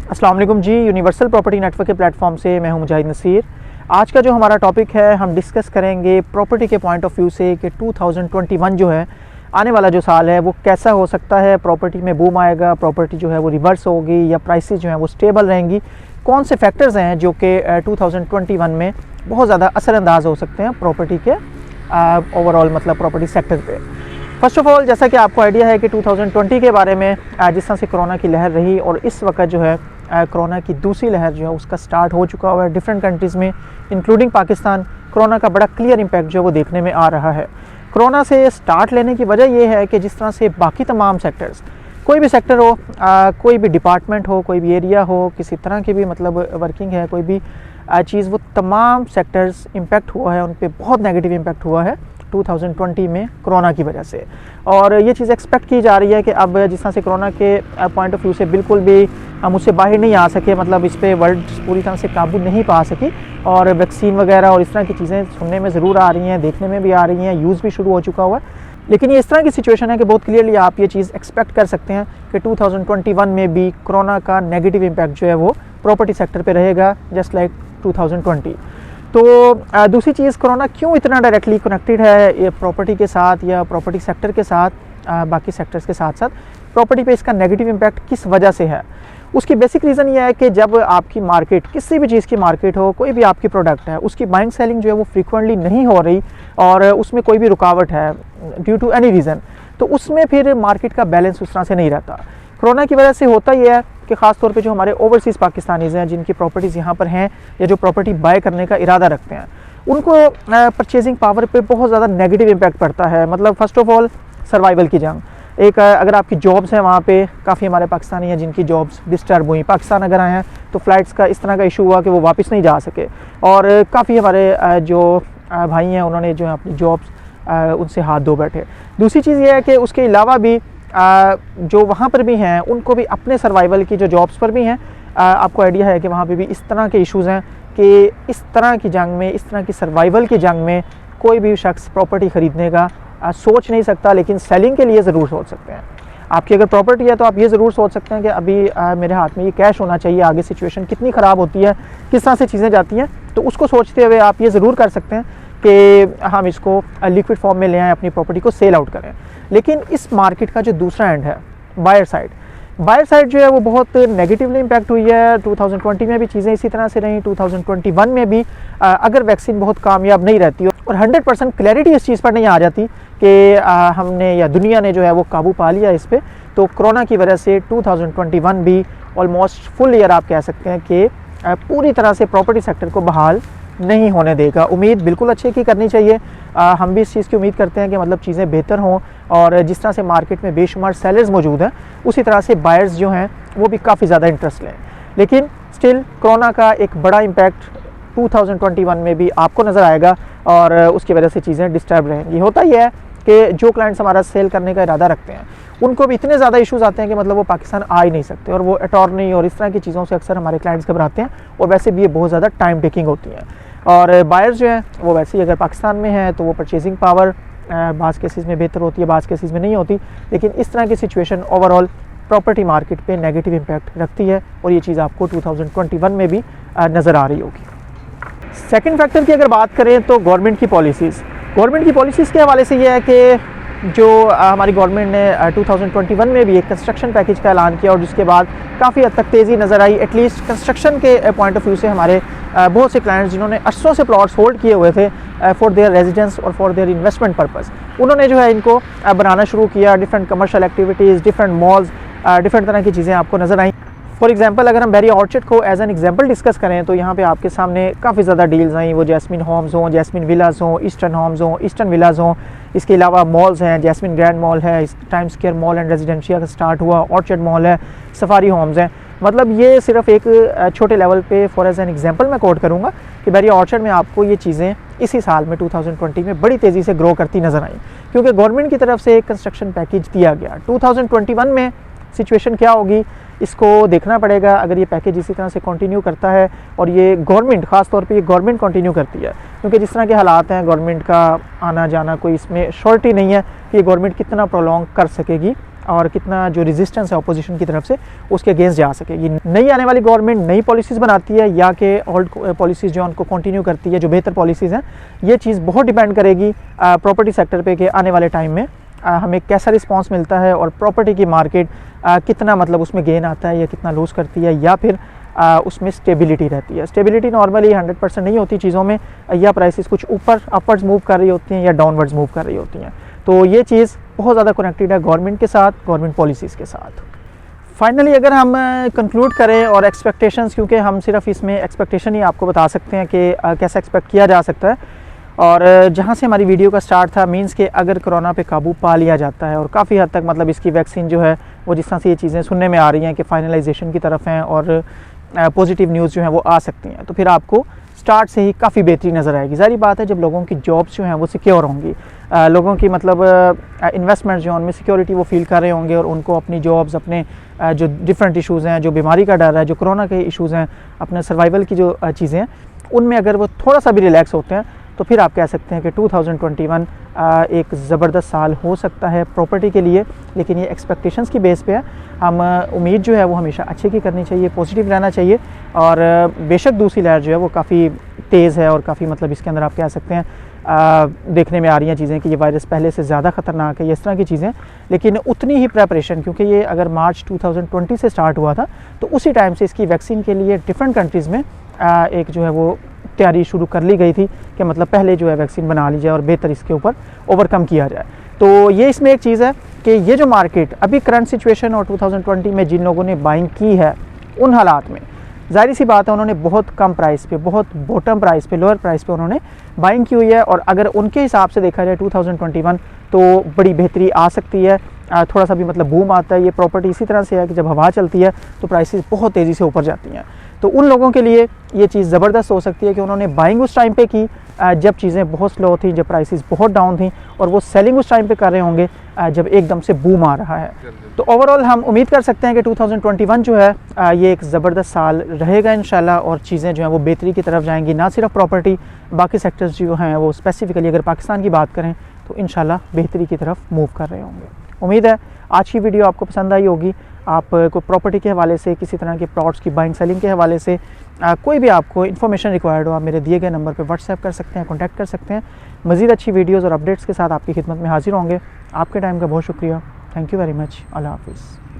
अस्सलाम वालेकुम जी, universal property network के प्लेटफॉर्म से मैं हूं मुजाहिद नसीर। आज का जो हमारा टॉपिक है, हम डिस्कस करेंगे प्रॉपर्टी के पॉइंट ऑफ व्यू से कि 2021 जो है, आने वाला जो साल है वो कैसा हो सकता है। प्रॉपर्टी में बूम आएगा, प्रॉपर्टी जो है वो रिवर्स होगी या प्राइसेस जो हैं वो स्टेबल रहेंगी। कौन से फैक्टर्स हैं जो कि 2021 में बहुत ज़्यादा असरअंदाज हो सकते हैं प्रॉपर्टी के ओवरऑल मतलब प्रॉपर्टी सेक्टर पे। फर्स्ट ऑफ ऑल, जैसा कि आपको आइडिया है कि 2020 के बारे में जिस तरह से कोरोना की लहर रही और इस वक्त जो है कोरोना की दूसरी लहर जो है उसका स्टार्ट हो चुका हुआ है डिफरेंट कंट्रीज़ में, इंक्लूडिंग पाकिस्तान। कोरोना का बड़ा क्लियर इम्पैक्ट जो है वो देखने में आ रहा है। कोरोना से स्टार्ट लेने की वजह ये है कि जिस तरह से बाकी तमाम सेक्टर्स, कोई भी सेक्टर हो, कोई भी डिपार्टमेंट हो, कोई भी एरिया हो, किसी तरह की भी मतलब वर्किंग है, कोई भी चीज़, वो तमाम सेक्टर्स इम्पैक्ट हुआ है, उन पर बहुत नेगेटिव इम्पैक्ट हुआ है 2020 में कोरोना की वजह से। और ये चीज़ एक्सपेक्ट की जा रही है कि अब जिस तरह से कोरोना के पॉइंट ऑफ व्यू से बिल्कुल भी हम उससे बाहर नहीं आ सके, मतलब इस पर वर्ल्ड पूरी तरह से काबू नहीं पा सकी, और वैक्सीन वगैरह और इस तरह की चीज़ें सुनने में ज़रूर आ रही हैं, देखने में भी आ रही हैं, यूज़ भी शुरू हो चुका हुआ है। लेकिन ये इस तरह की सिचुएशन है कि बहुत क्लियरली आप ये चीज़ एक्सपेक्ट कर सकते हैं कि 2021 में भी कोरोना का नेगेटिव इम्पैक्ट जो है वो प्रॉपर्टी सेक्टर पे रहेगा, जस्ट लाइक 2020। तो दूसरी चीज़, कोरोना क्यों इतना डायरेक्टली कनेक्टेड है ये प्रॉपर्टी के साथ या प्रॉपर्टी सेक्टर के साथ, बाकी सेक्टर्स के साथ साथ प्रॉपर्टी पे इसका नेगेटिव इम्पैक्ट किस वजह से है। उसकी बेसिक रीज़न ये है कि जब आपकी मार्केट, किसी भी चीज़ की मार्केट हो, कोई भी आपकी प्रोडक्ट है, उसकी बाइंग सेलिंग जो है वो फ्रीक्वेंटली नहीं हो रही और उसमें कोई भी रुकावट है ड्यू टू एनी रीज़न, तो उसमें फिर मार्केट का बैलेंस उस तरह से नहीं रहता। कोरोना की वजह से होता ही है कि ख़ास तौर पे जो हमारे ओवरसीज़ पाकिस्तानीज़ हैं, जिनकी प्रॉपर्टीज़ यहाँ पर हैं या जो प्रॉपर्टी बाय करने का इरादा रखते हैं, उनको परचेजिंग पावर पे बहुत ज़्यादा नेगेटिव इम्पैक्ट पड़ता है। मतलब फ़र्स्ट ऑफ ऑल सर्वाइवल की जंग। एक अगर आपकी जॉब्स हैं वहाँ पे, काफ़ी हमारे पाकिस्तानी हैं जिनकी जॉब्स डिस्टर्ब हुई, पाकिस्तान अगर आए हैं तो फ़्लाइट्स का इस तरह का इशू हुआ कि वो वापस नहीं जा सके, और काफ़ी हमारे जो भाई हैं उन्होंने जो है अपनी जॉब्स उनसे हाथ धो बैठे। दूसरी चीज़ ये है कि उसके अलावा भी जो वहाँ पर भी हैं उनको भी अपने सर्वाइवल की जो जॉब्स पर भी हैं, आपको आइडिया है कि वहाँ पे भी इस तरह के इश्यूज़ हैं कि इस तरह की जंग में, इस तरह की सर्वाइवल की जंग में कोई भी शख्स प्रॉपर्टी ख़रीदने का सोच नहीं सकता, लेकिन सेलिंग के लिए ज़रूर सोच सकते हैं। आपकी अगर प्रॉपर्टी है तो आप ये ज़रूर सोच सकते हैं कि अभी मेरे हाथ में ये कैश होना चाहिए, आगे सिचुएशन कितनी ख़राब होती है, किस तरह से चीज़ें जाती हैं, तो उसको सोचते हुए आप ये ज़रूर कर सकते हैं कि हम इसको लिक्विड फॉर्म में ले आएँ, अपनी प्रॉपर्टी को सेल आउट करें। लेकिन इस मार्केट का जो दूसरा एंड है, बायर साइड जो है वो बहुत नेगेटिवली इम्पैक्ट हुई है। 2020 में भी चीज़ें इसी तरह से रहीं, 2021 में भी अगर वैक्सीन बहुत कामयाब नहीं रहती और 100% क्लैरिटी इस चीज़ पर नहीं आ जाती कि हमने या दुनिया ने जो है वो काबू पा लिया इस पर, तो कोरोना की वजह से 2021 भी ऑलमोस्ट फुल ईयर आप कह सकते हैं कि पूरी तरह से प्रॉपर्टी सेक्टर को बहाल नहीं होने देगा। उम्मीद बिल्कुल अच्छे की करनी चाहिए। हम भी इस चीज़ की उम्मीद करते हैं कि मतलब चीज़ें बेहतर हों, और जिस तरह से मार्केट में बेशुमार सेलर्स मौजूद हैं उसी तरह से बायर्स जो हैं वो भी काफ़ी ज़्यादा इंटरेस्ट लें। लेकिन स्टिल कोरोना का एक बड़ा इम्पैक्ट 2021 में भी आपको नज़र आएगा और उसकी वजह से चीज़ें डिस्टर्ब रहेंगी। होता ही है कि जो क्लाइंट्स हमारा सेल करने का इरादा रखते हैं उनको भी इतने ज़्यादा इश्यूज़ आते हैं कि मतलब वो पाकिस्तान आ ही नहीं सकते, और वो अटॉर्नी और इस तरह की चीज़ों से अक्सर हमारे क्लाइंट्स घबराते हैं, और वैसे भी ये बहुत ज़्यादा टाइम टेकिंग होती हैं। और बायर्स जो हैं वो वैसे ही अगर पाकिस्तान में हैं तो वो परचेजिंग पावर बाज़ केसेस में बेहतर होती है, बाज़ केसेस में नहीं होती, लेकिन इस तरह की सिचुएशन ओवरऑल प्रॉपर्टी मार्केट पे नेगेटिव इम्पैक्ट रखती है, और ये चीज़ आपको 2021 में भी नज़र आ रही होगी। सेकंड फैक्टर की अगर बात करें तो गवर्नमेंट की पॉलिसीज़ के हवाले से ये है कि जो हमारी गवर्नमेंट ने 2021 में भी एक कंस्ट्रक्शन पैकेज का ऐलान किया, और जिसके बाद काफ़ी हद तक तेज़ी नज़र आई, एटलीस्ट कंस्ट्रक्शन के पॉइंट ऑफ व्यू से। हमारे बहुत से क्लाइंट्स जिन्होंने अरसों से प्लॉट्स होल्ड किए हुए थे फॉर देयर रेजिडेंस और फॉर देयर इन्वेस्टमेंट पर्पस, उन्होंने जो है इनको बनाना शुरू किया। Different commercial activities, different malls, different तरह की चीज़ें आपको नज़र आई। फॉर एग्जांपल, अगर हम बैरी ऑर्चर्ड को एज एन एग्जांपल डिस्कस करें तो यहाँ पे आपके सामने काफ़ी ज़्यादा डील्स आई। वो जैस्मिन होम्स हों, जैस्मिन विलाज़ हों, ईस्टर्न होम्स हों, ईस्टर्न विलाज़ हों। इसके अलावा मॉल्स हैं, जैस्मिन ग्रैंड मॉल है, time square mall and residencia का स्टार्ट हुआ, ऑर्चर्ड मॉल है, सफारी होम्स हैं। मतलब ये सिर्फ एक छोटे लेवल पे फॉर एज एन एग्जांपल मैं कोट करूँगा कि बैरी ऑर्चर्ड में आपको ये चीज़ें इसी साल में 2020 में बड़ी तेज़ी से ग्रो करती नज़र आई, क्योंकि गवर्नमेंट की तरफ से एक कंस्ट्रक्शन पैकेज दिया गया। 2021 में सिचुएशन क्या होगी इसको देखना पड़ेगा। अगर ये पैकेज इसी तरह से कंटिन्यू करता है और ये गवर्नमेंट, ख़ास तौर पे ये गवर्नमेंट कंटिन्यू करती है, क्योंकि जिस तरह के हालात हैं गवर्नमेंट का आना जाना कोई इसमें श्योरिटी नहीं है कि ये गवर्नमेंट कितना प्रोलॉन्ग कर सकेगी और कितना जो रेजिस्टेंस है अपोजिशन की तरफ से उसके अगेंस्ट जा सकेगी। नई आने वाली गवर्नमेंट नई पॉलिसीज़ बनाती है या कि ओल्ड पॉलिसीज़ जो उनको कंटिन्यू करती है, जो बेहतर पॉलिसीज़ हैं, ये चीज़ बहुत डिपेंड करेगी प्रॉपर्टी सेक्टर पे कि आने वाले टाइम में हमें कैसा रिस्पांस मिलता है और प्रॉपर्टी की मार्केट कितना मतलब उसमें गेन आता है या कितना लूज़ करती है, या फिर उसमें स्टेबिलिटी रहती है। स्टेबिलिटी नॉर्मली 100% नहीं होती चीज़ों में, या प्राइसेस कुछ ऊपर अपवर्ड्स मूव कर रही होती हैं या डाउनवर्ड्स मूव कर रही होती हैं। तो ये चीज़ बहुत ज़्यादा कनेक्टेड है गवर्नमेंट के साथ, गवर्नमेंट पॉलिसीज़ के साथ। फाइनली अगर हम कंक्लूड करें और एक्सपेक्टेशंस, क्योंकि हम सिर्फ इसमें एक्सपेक्टेशन ही आपको बता सकते हैं कि कैसा एक्सपेक्ट किया जा सकता है, और जहाँ से हमारी वीडियो का स्टार्ट था मींस कि अगर कोरोना पे काबू पा लिया जाता है और काफ़ी हद तक मतलब इसकी वैक्सीन जो है वो जिस तरह से ये चीज़ें सुनने में आ रही हैं कि फाइनलाइजेशन की तरफ हैं और पॉजिटिव न्यूज़ जो है वो आ सकती हैं, तो फिर आपको स्टार्ट से ही काफ़ी बेहतरी नज़र आएगी। ज़ाहिर बात है जब लोगों की जॉब्स जो हैं वो सिक्योर होंगी, लोगों की मतलब इन्वेस्टमेंट जो उनमें सिक्योरिटी वो फील कर रहे होंगे और उनको अपनी जॉब्स, अपने जो डिफरेंट इशूज़ हैं, जो बीमारी का डर है, जो कोरोना के इशूज़ हैं, अपने सर्वाइवल की जो चीज़ें हैं, उनमें अगर वो थोड़ा सा भी रिलैक्स होते हैं तो फिर आप कह सकते हैं कि 2021 एक ज़बरदस्त साल हो सकता है प्रॉपर्टी के लिए। लेकिन ये एक्सपेक्टेशंस की बेस पे है, हम उम्मीद जो है वो हमेशा अच्छे की करनी चाहिए, पॉजिटिव रहना चाहिए। और बेशक दूसरी लहर जो है वो काफ़ी तेज़ है और काफ़ी मतलब इसके अंदर आप कह सकते हैं देखने में आ रही हैं चीज़ें कि ये वायरस पहले से ज़्यादा ख़तरनाक है, इस तरह की चीज़ें। लेकिन उतनी ही प्रेपरेशन, क्योंकि ये अगर मार्च 2020 से स्टार्ट हुआ था तो उसी टाइम से इसकी वैक्सीन के लिए डिफरेंट कंट्रीज़ में एक जो है वो तैयारी शुरू कर ली गई थी कि मतलब पहले जो है वैक्सीन बना ली जाए और बेहतर इसके ऊपर ओवरकम किया जाए। तो ये इसमें एक चीज़ है कि ये जो मार्केट अभी करंट सिचुएशन और 2020 में जिन लोगों ने बाइंग की है, उन हालात में ज़ाहिर सी बात है उन्होंने बहुत कम प्राइस पे, बहुत बॉटम प्राइस पे, लोअर प्राइस पे उन्होंने बाइंग की हुई है। और अगर उनके हिसाब से देखा जाए 2021 तो बड़ी बेहतरी आ सकती है, थोड़ा सा भी मतलब बूम आता है। ये प्रॉपर्टी इसी तरह से है कि जब हवा चलती है तो प्राइसेस बहुत तेज़ी से ऊपर जाती हैं। तो उन लोगों के लिए ये चीज़ ज़बरदस्त हो सकती है कि उन्होंने बाइंग उस टाइम पे की जब चीज़ें बहुत स्लो थी, जब प्राइसेस बहुत डाउन थी, और वो सेलिंग उस टाइम पे कर रहे होंगे जब एकदम से बूम आ रहा है। तो ओवरऑल हम उम्मीद कर सकते हैं कि 2021 जो है ये एक ज़बरदस्त साल रहेगा इंशाल्लाह, और चीज़ें जो हैं वो बेहतरी की तरफ जाएंगी। ना सिर्फ प्रॉपर्टी, बाकी सेक्टर्स जो हैं वो स्पेसिफिकली अगर पाकिस्तान की बात करें तो इंशाल्लाह बेहतरी की तरफ मूव कर रहे होंगे। उम्मीद है आज की वीडियो आपको पसंद आई होगी। आप को प्रॉपर्टी के हवाले से, किसी तरह के प्लॉट्स की बाइंग सेलिंग के हवाले से कोई भी आपको इन्फॉर्मेशन रिक्वायर्ड हो, आप मेरे दिए गए नंबर पर व्हाट्सएप कर सकते हैं, कॉन्टैक्ट कर सकते हैं। मज़ीद अच्छी वीडियोज़ और अपडेट्स के साथ आपकी खिदमत में हाजिर होंगे। आपके टाइम का बहुत शुक्रिया। Thank you very much. Allah हाफिज़।